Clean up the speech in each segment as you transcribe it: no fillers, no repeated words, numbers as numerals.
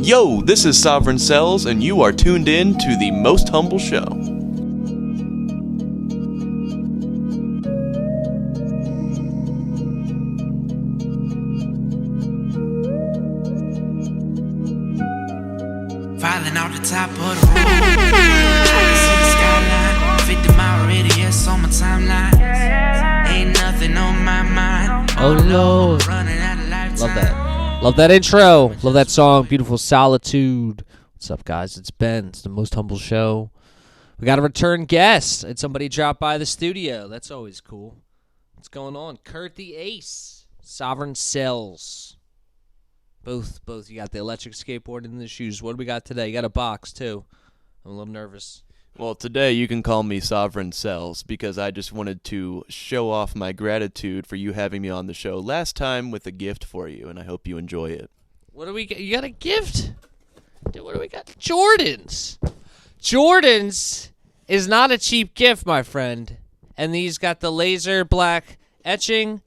Yo, this is Sovereign Cells, and you are tuned in to the Most Humble Show. Falling off the top of the roof. I can see the skyline. 50-mile radius on my timeline. Ain't nothing on my mind. Oh no. Running out of lifetime. Love that. Love that intro. Love that song. Beautiful Solitude. What's up, guys? It's Ben. It's the Most Humble Show. We got a return guest. And somebody dropped by the studio. That's always cool. What's going on? Kurt the Ace. Sovereign Cells. Both. You got the electric skateboard and the shoes. What do we got today? You got a box, too. I'm a little nervous. Well, today you can call me Sovereign Cells because I just wanted to show off my gratitude for you having me on the show last time with a gift for you, and I hope you enjoy it. What do we get? You got a gift? Dude, what do we got? Jordans. Jordans is not a cheap gift, my friend. And these got the laser black etching.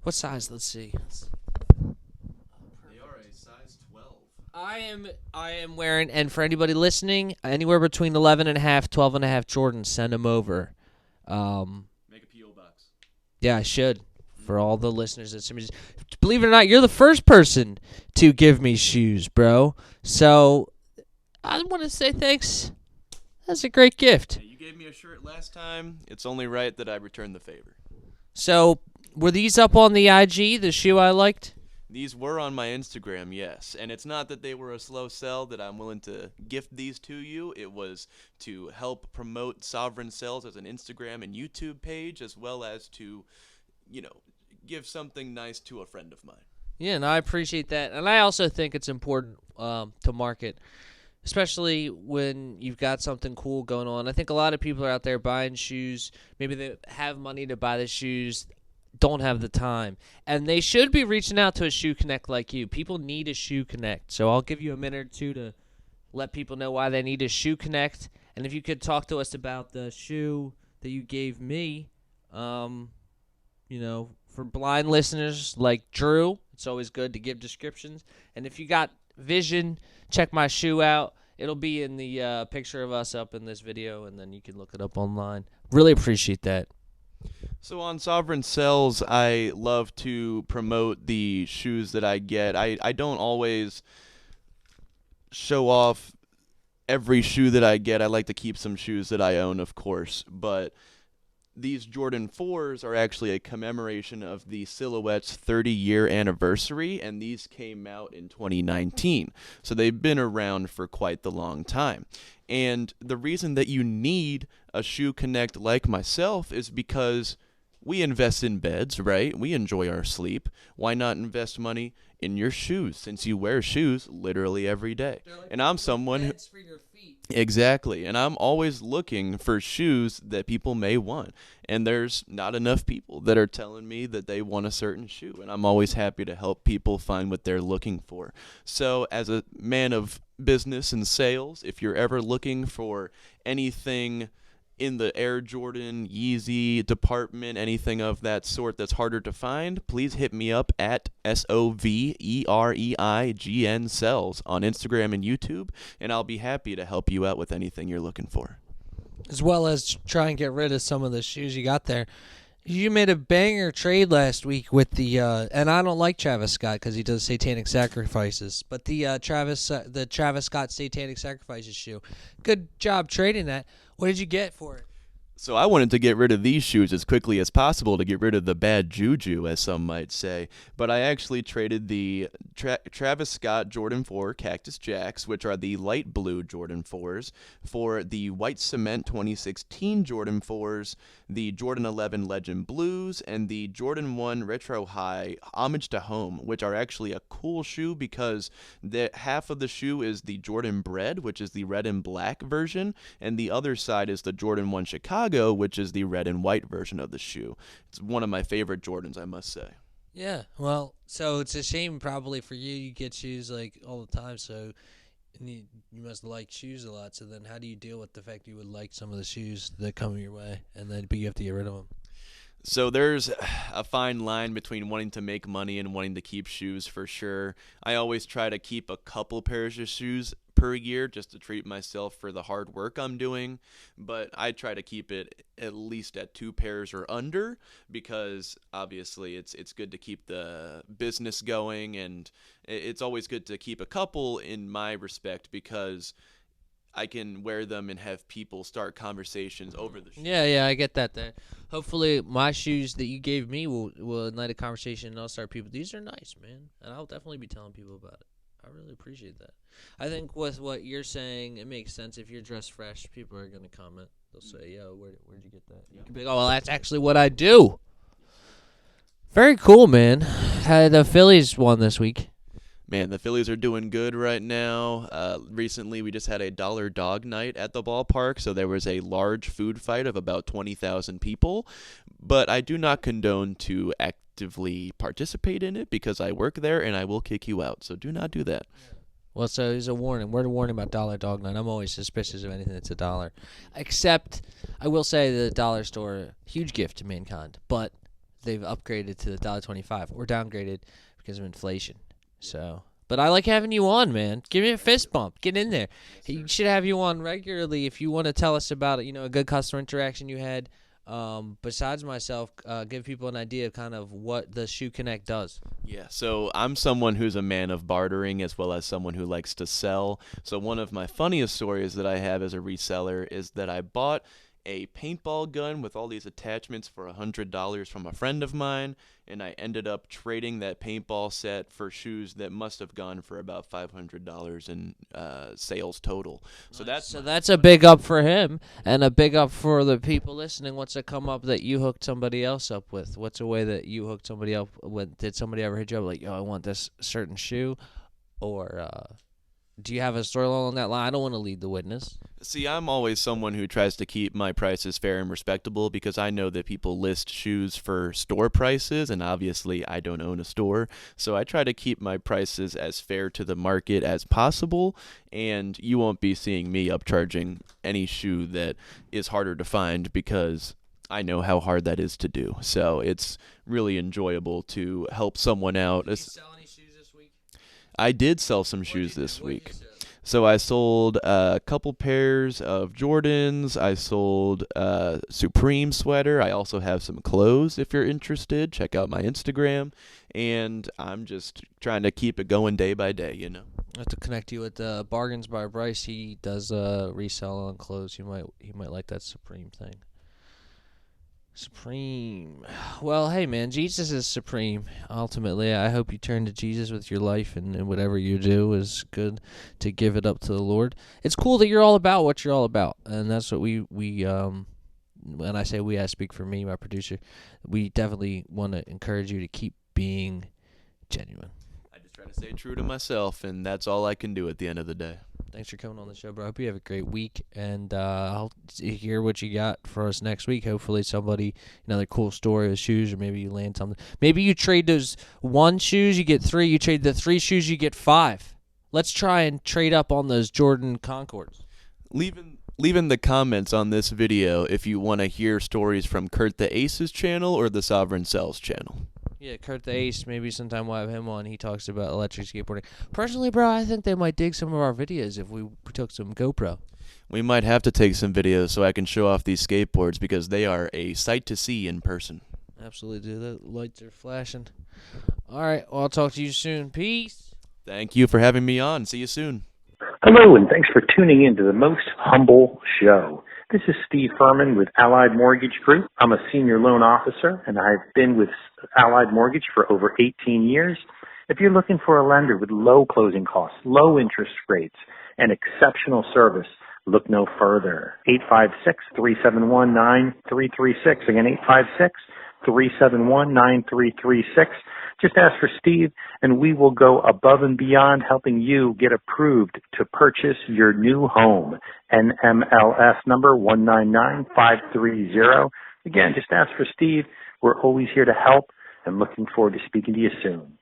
What size? Let's see. They are a size 12. I am wearing, and for anybody listening, anywhere between 11 and a half, 12 and a half Jordans, send them over. Make a P.O. box. Yeah, I should. For all the listeners that somebody, believe it or not, you're the first person to give me shoes, bro. So I want to say thanks. That's a great gift. Hey, you gave me a shirt last time. It's only right that I return the favor. So were these up on the IG, the shoe I liked? These were on my Instagram, yes. And it's not that they were a slow sell that I'm willing to gift these to you. It was to help promote Sovereign Cells as an Instagram and YouTube page, as well as to, give something nice to a friend of mine. Yeah, and I appreciate that. And I also think it's important to market, especially when you've got something cool going on. I think a lot of people are out there buying shoes. Maybe they have money to buy the shoes, don't have the time. And they should be reaching out to a Shoe Connect like you. People need a Shoe Connect. So I'll give you a minute or two to let people know why they need a Shoe Connect. And if you could talk to us about the shoe that you gave me, for blind listeners like Drew, it's always good to give descriptions. And if you got vision, check my shoe out. It'll be in the picture of us up in this video, and then you can look it up online. Really appreciate that. So on Sovereign Cells, I love to promote the shoes that I get. I don't always show off every shoe that I get. I like to keep some shoes that I own, of course, but these Jordan 4s are actually a commemoration of the Silhouette's 30-year anniversary, and these came out in 2019. So they've been around for quite the long time. And the reason that you need a Shoe Connect like myself is because we invest in beds, right? We enjoy our sleep. Why not invest money in your shoes, since you wear shoes literally every day? Like, and I'm someone who... for your feet. Exactly. And I'm always looking for shoes that people may want. And there's not enough people that are telling me that they want a certain shoe. And I'm always happy to help people find what they're looking for. So as a man of business and sales, if you're ever looking for anything in the Air Jordan, Yeezy department, anything of that sort that's harder to find, please hit me up at SOVEREIGN Cells on Instagram and YouTube, and I'll be happy to help you out with anything you're looking for. As well as try and get rid of some of the shoes you got there. You made a banger trade last week with the, and I don't like Travis Scott because he does satanic sacrifices, but the Travis Scott satanic sacrifices shoe. Good job trading that. What did you get for it? So I wanted to get rid of these shoes as quickly as possible to get rid of the bad juju, as some might say. But I actually traded the Travis Scott Jordan 4 Cactus Jacks, which are the light blue Jordan 4s, for the white cement 2016 Jordan 4s, the Jordan 11 Legend Blues, and the Jordan 1 Retro High Homage to Home, which are actually a cool shoe because half of the shoe is the Jordan Bread, which is the red and black version, and the other side is the Jordan 1 Chicago, which is the red and white version of the shoe. It's one of my favorite Jordans, I must say. Yeah, well, so it's a shame probably for you. You get shoes like all the time, so you must like shoes a lot. So then how do you deal with the fact you would like some of the shoes that come your way, and then but you have to get rid of them? So there's a fine line between wanting to make money and wanting to keep shoes for sure. I always try to keep a couple pairs of shoes per year just to treat myself for the hard work I'm doing, but I try to keep it at least at 2 pairs or under because obviously it's good to keep the business going, and it's always good to keep a couple in my respect because I can wear them and have people start conversations over the shoes. Yeah, I get that there. Hopefully, my shoes that you gave me will ignite a conversation, and I'll start people. These are nice, man, and I'll definitely be telling people about it. I really appreciate that. I think with what you're saying, it makes sense. If you're dressed fresh, people are gonna comment. They'll say, "Yo, where'd you get that?" You can be like, "Oh, well, that's actually what I do." Very cool, man. Had the Phillies won this week. Man, the Phillies are doing good right now. Recently, we just had a dollar dog night at the ballpark, so there was a large food fight of about 20,000 people. But I do not condone to actively participate in it because I work there and I will kick you out. So do not do that. Well, so here's a warning. Word of warning about Dollar Dog Night. I'm always suspicious of anything that's a dollar. Except, I will say the dollar store, huge gift to mankind. But they've upgraded to the $1.25 or downgraded because of inflation. So, but I like having you on, man. Give me a fist bump. Get in there. He should have you on regularly if you want to tell us about it. A good customer interaction you had. Besides myself, give people an idea of kind of what the Shoe Connect does. Yeah, so I'm someone who's a man of bartering as well as someone who likes to sell. So one of my funniest stories that I have as a reseller is that I bought a paintball gun with all these attachments for $100 from a friend of mine, and I ended up trading that paintball set for shoes that must have gone for about $500 in sales total. So that's a big up for him and a big up for the people listening. What's a come up that you hooked somebody else up with? What's a way that you hooked somebody up with? Did somebody ever hit you up like, yo, I want this certain shoe? Or do you have a story along that line? I don't want to lead the witness. See, I'm always someone who tries to keep my prices fair and respectable because I know that people list shoes for store prices, and obviously I don't own a store. So I try to keep my prices as fair to the market as possible, and you won't be seeing me upcharging any shoe that is harder to find because I know how hard that is to do. So it's really enjoyable to help someone out. Did you sell any shoes this week? I did sell some shoes this week. So I sold a couple pairs of Jordans. I sold a Supreme sweater. I also have some clothes if you're interested. Check out my Instagram. And I'm just trying to keep it going day by day, I have to connect you with Bargains by Bryce. He does resell on clothes. You might like that Supreme thing. Supreme. Well, hey, man, Jesus is supreme. Ultimately, I hope you turn to Jesus with your life, and whatever you do is good to give it up to the Lord. It's cool that you're all about what you're all about, and that's what we when I say we, I speak for me, my producer. We definitely want to encourage you to keep being genuine. I just try to stay true to myself, and that's all I can do at the end of the day. Thanks for coming on the show, bro. I hope you have a great week, and I'll hear what you got for us next week. Hopefully another cool story of shoes, or maybe you land something. Maybe you trade those 1 shoes, you get 3. You trade the 3 shoes, you get 5. Let's try and trade up on those Jordan Concords. Leave in the comments on this video if you want to hear stories from Kurt the Ace's channel or the Sovereign Cells channel. Yeah, Kurt the Ace, maybe sometime we'll have him on. He talks about electric skateboarding. Personally, bro, I think they might dig some of our videos if we took some GoPro. We might have to take some videos so I can show off these skateboards because they are a sight to see in person. Absolutely, dude. The lights are flashing. All right, well, I'll talk to you soon. Peace. Thank you for having me on. See you soon. Hello, and thanks for tuning in to the Most Humble Show. This is Steve Furman with Allied Mortgage Group. I'm a senior loan officer, and I've been with Allied Mortgage for over 18 years. If you're looking for a lender with low closing costs, low interest rates, and exceptional service, look no further. 856-371-9336. Again, 856-371-9336. Just ask for Steve, and we will go above and beyond helping you get approved to purchase your new home. NMLS number 199530. Again, just ask for Steve. We're always here to help and looking forward to speaking to you soon.